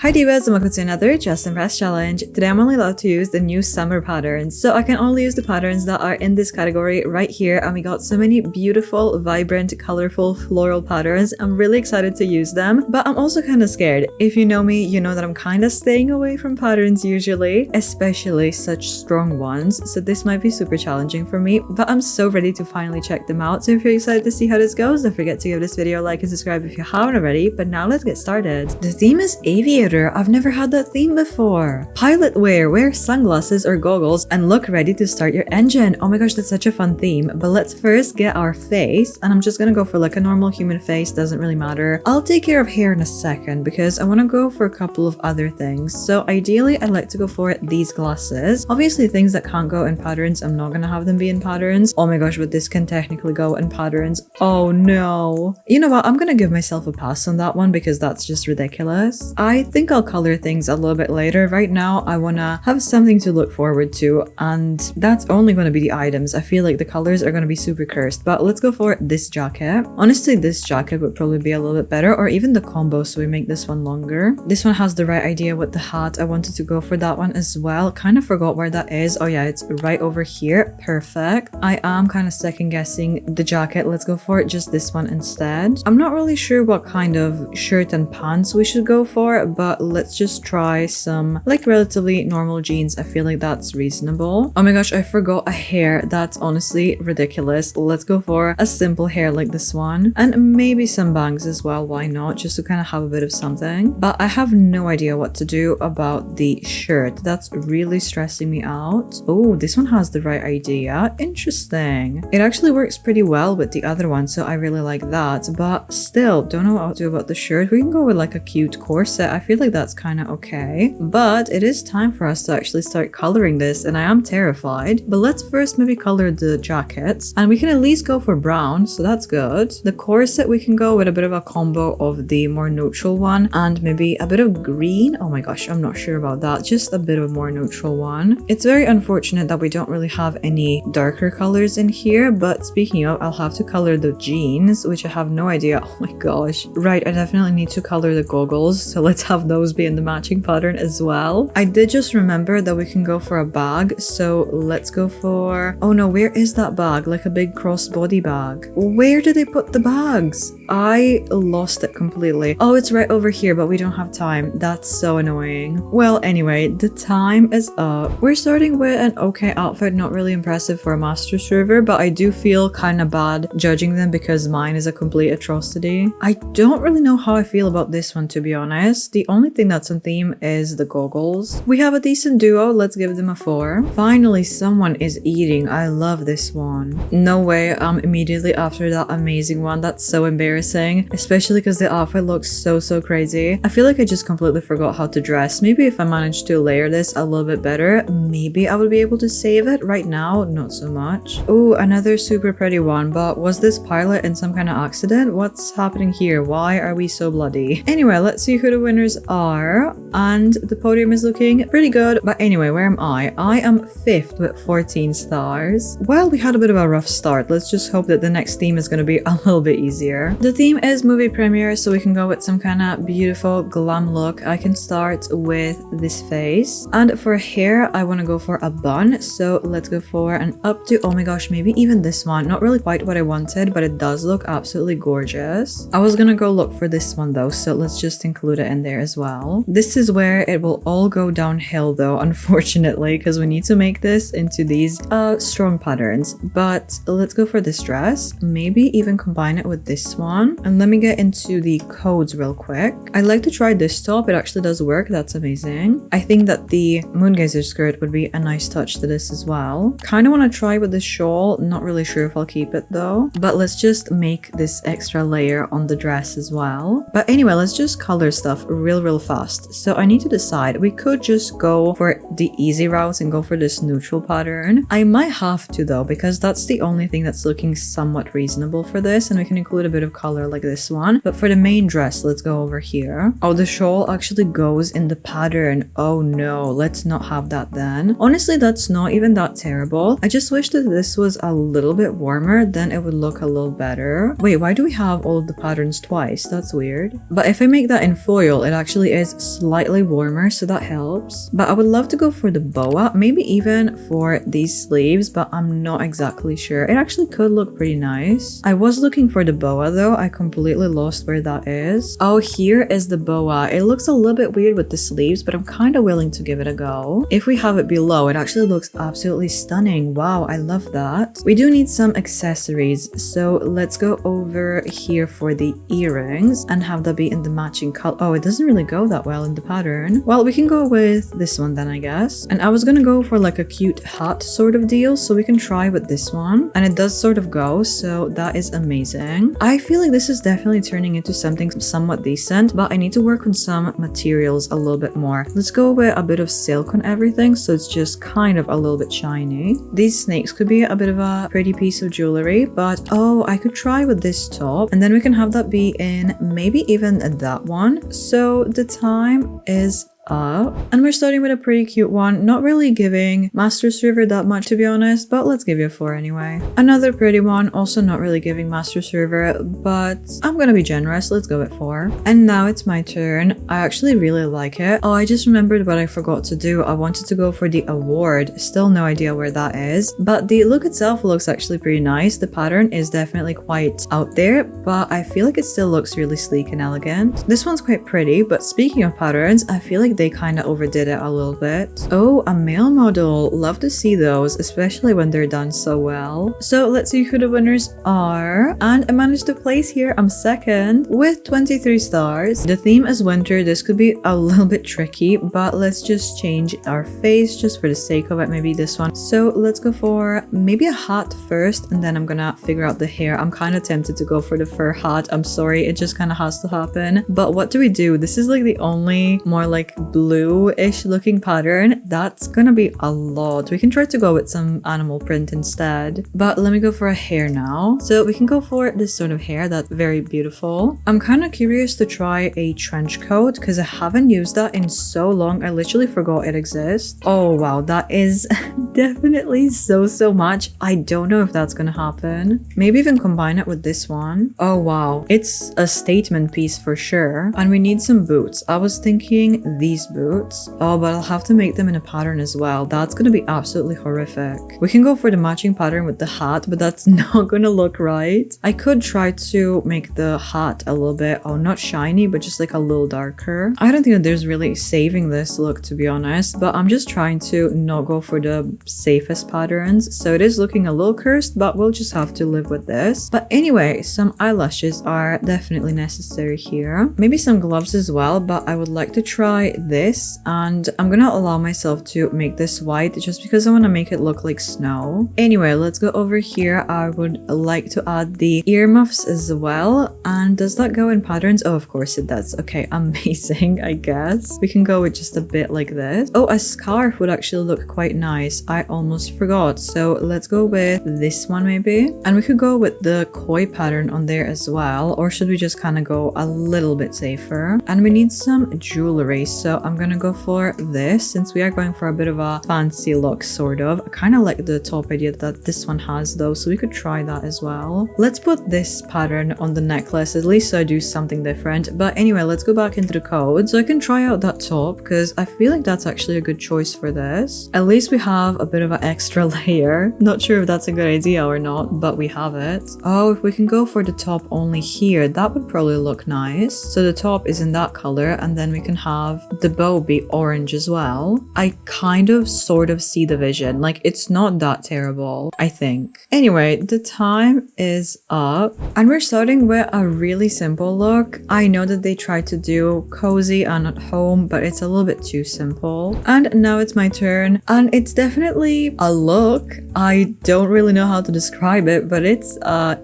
Hi divas and welcome to another Just Impress challenge. Today I'm only allowed to use the new summer patterns, so I can only use the patterns that are in this category right here, and we got so many beautiful, vibrant, colorful, floral patterns. I'm really excited to use them, but I'm also kind of scared. If you know me, you know that I'm kind of staying away from patterns usually, especially such strong ones, so this might be super challenging for me, but I'm so ready to finally check them out. So if you're excited to see how this goes, don't forget to give this video a like and subscribe if you haven't already. But now let's get started. The theme is Aviator. I've never had that theme before. Pilot wear sunglasses or goggles and look ready to start your engine. Oh my gosh, that's such a fun theme. But let's first get our face, and I'm just gonna go for like a normal human face, doesn't really matter. I'll take care of hair in a second because I want to go for a couple of other things. So ideally I'd like to go for these glasses. Obviously things that can't go in patterns, I'm not gonna have them be in patterns. Oh my gosh, but this can technically go in patterns. Oh no. You know what, I'm gonna give myself a pass on that one because that's just ridiculous. I think I'll color things a little bit later. Right now I wanna have something to look forward to, and that's only gonna be the items. I feel like the colors are gonna be super cursed, but let's go for this jacket. Honestly, this jacket would probably be a little bit better, or even the combo, so we make this one longer. This one has the right idea with the hat. I wanted to go for that one as well. Kind of forgot where that is. Oh yeah, it's right over here. Perfect. I am kind of second guessing the jacket. Let's go for just this one instead. I'm not really sure what kind of shirt and pants we should go for, but let's just try some like relatively normal jeans. I feel like that's reasonable. Oh my gosh, I forgot a hair. That's honestly ridiculous. Let's go for a simple hair like this one, and maybe some bangs as well. Why not? Just to kind of have a bit of something. But I have no idea what to do about the shirt. That's really stressing me out. Oh, this one has the right idea. Interesting. It actually works pretty well with the other one, so I really like that. But still, don't know what to do about the shirt. We can go with like a cute corset. I feel like that's kind of okay. But it is time for us to actually start coloring this, and I am terrified. But let's first maybe color the jackets, and we can at least go for brown, so that's good. The corset, we can go with a bit of a combo of the more neutral one and maybe a bit of green. Oh my gosh, I'm not sure about that. Just a bit of a more neutral one. It's very unfortunate that we don't really have any darker colors in here, but speaking of, I'll have to color the jeans, which I have no idea. Oh my gosh. Right, I definitely need to color the goggles, so let's have those be in the matching pattern as well. I did just remember that we can go for a bag, so let's go for... Oh no, where is that bag? Like a big crossbody bag. Where do they put the bags? I lost it completely. Oh, it's right over here, but we don't have time. That's so annoying. Well, anyway, the time is up. We're starting with an okay outfit, not really impressive for a master server, but I do feel kind of bad judging them because mine is a complete atrocity. I don't really know how I feel about this one, to be honest. The only thing that's on theme is the goggles. We have a decent duo. Let's give them a 4. Finally, someone is eating. I love this one. No way I'm immediately after that amazing one. That's so embarrassing, especially because the outfit looks so crazy. I feel like I just completely forgot how to dress. Maybe if I managed to layer this a little bit better, maybe I would be able to save it. Right now, not so much. Oh, another super pretty one, but was this pilot in some kind of accident? What's happening here? Why are we so bloody? Anyway, let's see who the winners are, and the podium is looking pretty good. But anyway, where am I? I am 5th with 14 stars. Well, we had a bit of a rough start. Let's just hope that the next theme is going to be a little bit easier. The theme is movie premiere, so we can go with some kind of beautiful glam look. I can start with this face, and for hair I want to go for a bun, so let's go for an up to... Oh my gosh, maybe even this one. Not really quite what I wanted, but it does look absolutely gorgeous. I was gonna go look for this one though, so let's just include it in there as well. This is where it will all go downhill though, unfortunately, because we need to make this into these strong patterns. But let's go for this dress, maybe even combine it with this one. And let me get into the codes real quick. I'd like to try this top. It actually does work. That's amazing. I think that the moongazer skirt would be a nice touch to this as well. Kind of want to try with the shawl. Not really sure if I'll keep it though, but let's just make this extra layer on the dress as well. But anyway, let's just color stuff real fast. So I need to decide. We could just go for the easy route and go for this neutral pattern. I might have to though, because that's the only thing that's looking somewhat reasonable for this, and we can include a bit of color color like this one. But for the main dress, let's go over here. Oh, the shawl actually goes in the pattern. Oh no, let's not have that then. Honestly, that's not even that terrible. I just wish that this was a little bit warmer, then it would look a little better. Wait, why do we have all of the patterns twice? That's weird. But if I make that in foil, it actually is slightly warmer, so that helps. But I would love to go for the boa, maybe even for these sleeves, but I'm not exactly sure. It actually could look pretty nice. I was looking for the boa though. I completely lost where that is. Oh, here is the boa. It looks a little bit weird with the sleeves, but I'm kind of willing to give it a go. If we have it below, it actually looks absolutely stunning. Wow, I love that. We do need some accessories, so let's go over here for the earrings and have that be in the matching color. Oh, it doesn't really go that well in the pattern. Well, we can go with this one then, I guess. And I was gonna go for like a cute hat sort of deal, so we can try with this one. And it does sort of go, so that is amazing. I feel like this is definitely turning into something somewhat decent, but I need to work on some materials a little bit more. Let's go with a bit of silk on everything, so it's just kind of a little bit shiny. These snakes could be a bit of a pretty piece of jewelry, but oh, I could try with this top, and then we can have that be in maybe even that one. So the time is up, and we're starting with a pretty cute one, not really giving Master Server that much to be honest, but let's give you a 4 anyway. Another pretty one, also not really giving Master Server, but I'm gonna be generous, let's go with 4. And now it's my turn. I actually really like it. Oh, I just remembered what I forgot to do. I wanted to go for the award, still no idea where that is, but the look itself looks actually pretty nice. The pattern is definitely quite out there, but I feel like it still looks really sleek and elegant. This one's quite pretty, but speaking of patterns, I feel like they kind of overdid it a little bit. Oh, a male model. Love to see those, especially when they're done so well. So let's see who the winners are. And I managed to place here. I'm second with 23 stars. The theme is winter. This could be a little bit tricky, but let's just change our face just for the sake of it. Maybe this one. So let's go for maybe a hat first, and then I'm gonna figure out the hair. I'm kind of tempted to go for the fur hat. I'm sorry, it just kind of has to happen. But what do we do? This is like the only more like blue-ish looking pattern. That's gonna be a lot. We can try to go with some animal print instead, but let me go for a hair now. So we can go for this sort of hair. That's very beautiful. I'm kind of curious to try a trench coat because I haven't used that in so long. I literally forgot it exists. Oh wow, that is definitely so much. I don't know if that's gonna happen. Maybe even combine it with this one. Oh wow, it's a statement piece for sure. And we need some boots. I was thinking these boots. Oh, but I'll have to make them in a pattern as well. That's gonna be absolutely horrific. We can go for the matching pattern with the hat, but that's not gonna look right. I could try to make the hat a little bit, oh, not shiny, but just like a little darker. I don't think that there's really saving this look, to be honest, but I'm just trying to not go for the safest patterns. So it is looking a little cursed, but we'll just have to live with this. But anyway, some eyelashes are definitely necessary here. Maybe some gloves as well, but I would like to try this, and I'm gonna allow myself to make this white just because I want to make it look like snow. Anyway, let's go over here. I would like to add the earmuffs as well. And does that go in patterns? Oh, of course it does. Okay, amazing. I guess we can go with just a bit like this. Oh, a scarf would actually look quite nice. I almost forgot. So let's go with this one maybe, and we could go with the koi pattern on there as well, or should we just kind of go a little bit safer? And we need some jewelry, so I'm gonna go for this since we are going for a bit of a fancy look, sort of. I kind of like the top idea that this one has though, so we could try that as well. Let's put this pattern on the necklace, at least so I do something different. But anyway, let's go back into the code so I can try out that top, because I feel like that's actually a good choice for this. At least we have a bit of an extra layer. Not sure if that's a good idea or not, but we have it. Oh, if we can go for the top only here, that would probably look nice. So the top is in that color, and then we can have the bow be orange as well. I kind of sort of see the vision. Like, it's not that terrible, I think. Anyway, the time is up, and we're starting with a really simple look. I know that they tried to do cozy and at home, but it's a little bit too simple. And now it's my turn, and it's definitely a look. I don't really know how to describe it, but it's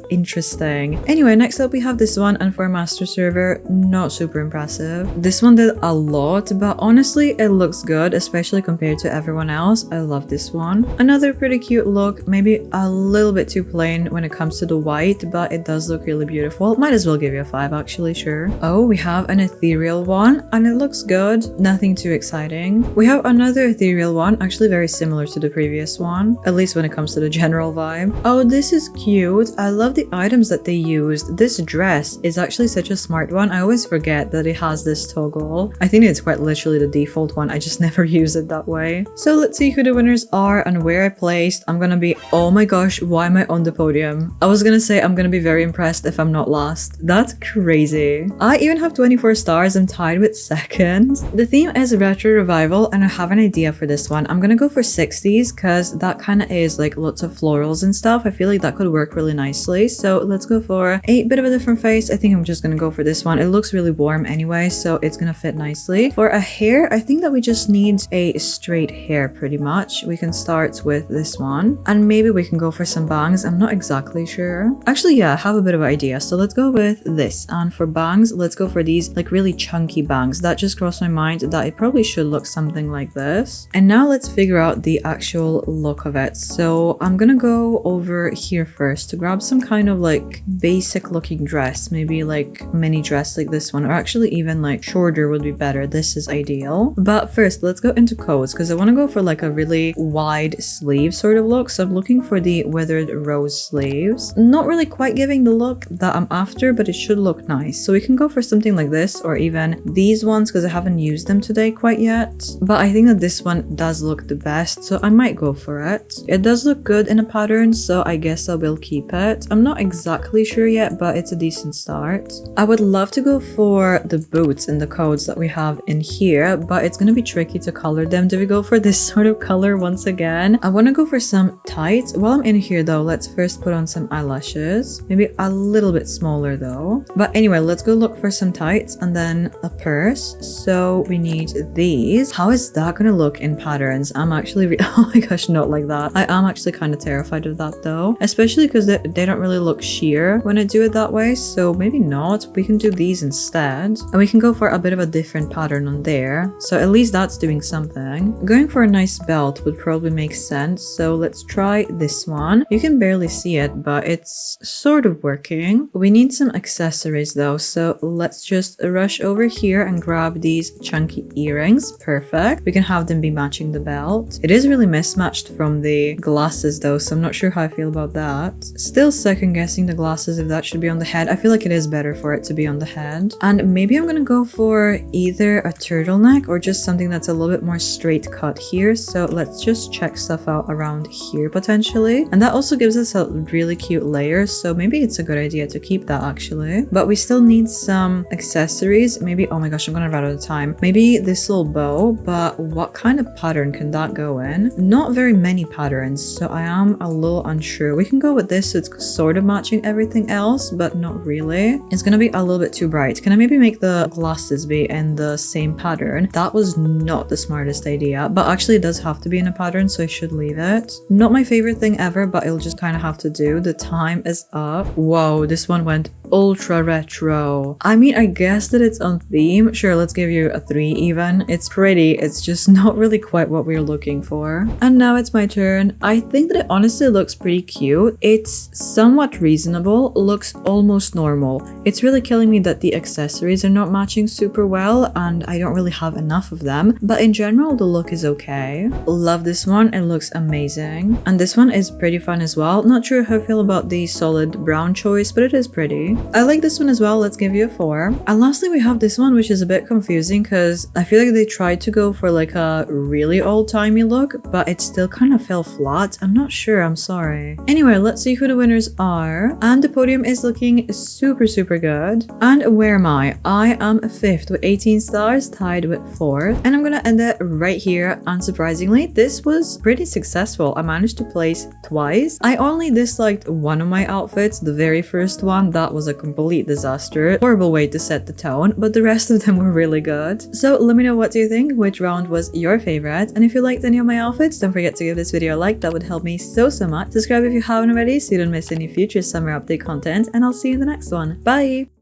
interesting. Anyway, next up we have this one, and for Master Server, not super impressive. This one did a lot. out, but honestly it looks good, especially compared to everyone else. I love this one. Another pretty cute look, maybe a little bit too plain when it comes to the white, but it does look really beautiful. Might as well give you a 5 actually, sure. Oh, we have an ethereal one and it looks good. Nothing too exciting. We have another ethereal one, actually very similar to the previous one, at least when it comes to the general vibe. Oh, this is cute. I love the items that they used. This dress is actually such a smart one. I always forget that it has this toggle. I think it's quite literally the default one. I just never use it that way. So let's see who the winners are and where I placed. I'm gonna be, oh my gosh, why am I on the podium? I was gonna say I'm gonna be very impressed if I'm not last. That's crazy. I even have 24 stars. I'm tied with second. The theme is retro revival and I have an idea for this one. I'm gonna go for 60s because that kind of is like lots of florals and stuff. I feel like that could work really nicely. So let's go for a bit of a different face. I think I'm just gonna go for this one. It looks really warm anyway, so it's gonna fit nicely. For a hair, I think that we just need a straight hair pretty much. We can start with this one and maybe we can go for some bangs. I'm not exactly sure. Actually, yeah, I have a bit of an idea. So let's go with this. And for bangs, let's go for these like really chunky bangs. That just crossed my mind that it probably should look something like this. And now let's figure out the actual look of it. So I'm gonna go over here first to grab some kind of like basic looking dress, maybe like mini dress like this one, or actually even like shorter would be better. This is ideal. But first, let's go into coats because I want to go for like a really wide sleeve sort of look. So I'm looking for the weathered rose sleeves. Not really quite giving the look that I'm after, but it should look nice. So we can go for something like this or even these ones because I haven't used them today quite yet. But I think that this one does look the best, so I might go for it. It does look good in a pattern, so I guess I will keep it. I'm not exactly sure yet, but it's a decent start. I would love to go for the boots and the coats that we have in here, but it's gonna be tricky to color them. Do we go for this sort of color once again? I want to go for some tights. While I'm in here though, let's first put on some eyelashes. Maybe a little bit smaller though. But anyway, let's go look for some tights and then a purse. So we need these. How is that gonna look in patterns? I'm actually oh my gosh, not like that. I am actually kind of terrified of that though, especially because they don't really look sheer when I do it that way. So maybe not. We can do these instead and we can go for a bit of a different pattern on there. So at least that's doing something. Going for a nice belt would probably make sense. So let's try this one. You can barely see it, but it's sort of working. We need some accessories though. So let's just rush over here and grab these chunky earrings. Perfect. We can have them be matching the belt. It is really mismatched from the glasses though, so I'm not sure how I feel about that. Still second guessing the glasses if that should be on the head. I feel like it is better for it to be on the head. And maybe I'm gonna go for either a turtleneck or just something that's a little bit more straight cut here. So let's just check stuff out around here potentially. And that also gives us a really cute layer, so maybe it's a good idea to keep that actually. But we still need some accessories. Maybe, oh my gosh, I'm gonna run out of time. Maybe this little bow, but what kind of pattern can that go in? Not very many patterns, so I am a little unsure. We can go with this so it's sort of matching everything else, but not really. It's gonna be a little bit too bright. Can I maybe make the glasses be in the same pattern? That was not the smartest idea, but actually it does have to be in a pattern, so I should leave it. Not my favorite thing ever, but it'll just kind of have to do. The time is up. Whoa, this one went ultra retro. I mean, I guess that it's on theme. Sure, let's give you a 3 even. It's pretty, it's just not really quite what we're looking for. And now it's my turn. I think that it honestly looks pretty cute. It's somewhat reasonable, looks almost normal. It's really killing me that the accessories are not matching super well and I don't really have enough of them, but in general the look is okay. Love this one, it looks amazing. And this one is pretty fun as well. Not sure how I feel about the solid brown choice, but it is pretty. I like this one as well. Let's give you a 4. And lastly, we have this one, which is a bit confusing because I feel like they tried to go for like a really old-timey look, but it still kind of fell flat. I'm not sure, I'm sorry. Anyway, let's see who the winners are. And the podium is looking super, super good. And where am I? I am 5th with 18 stars, tied with 4th. And I'm gonna end it right here. Unsurprisingly, this was pretty successful. I managed to place twice. I only disliked one of my outfits, the very first one. That was a complete disaster. Horrible way to set the tone, but the rest of them were really good. So let me know what do you think, which round was your favorite, and if you liked any of my outfits, don't forget to give this video a like. That would help me so much. Subscribe if you haven't already so you don't miss any future summer update content, and I'll see you in the next one. Bye!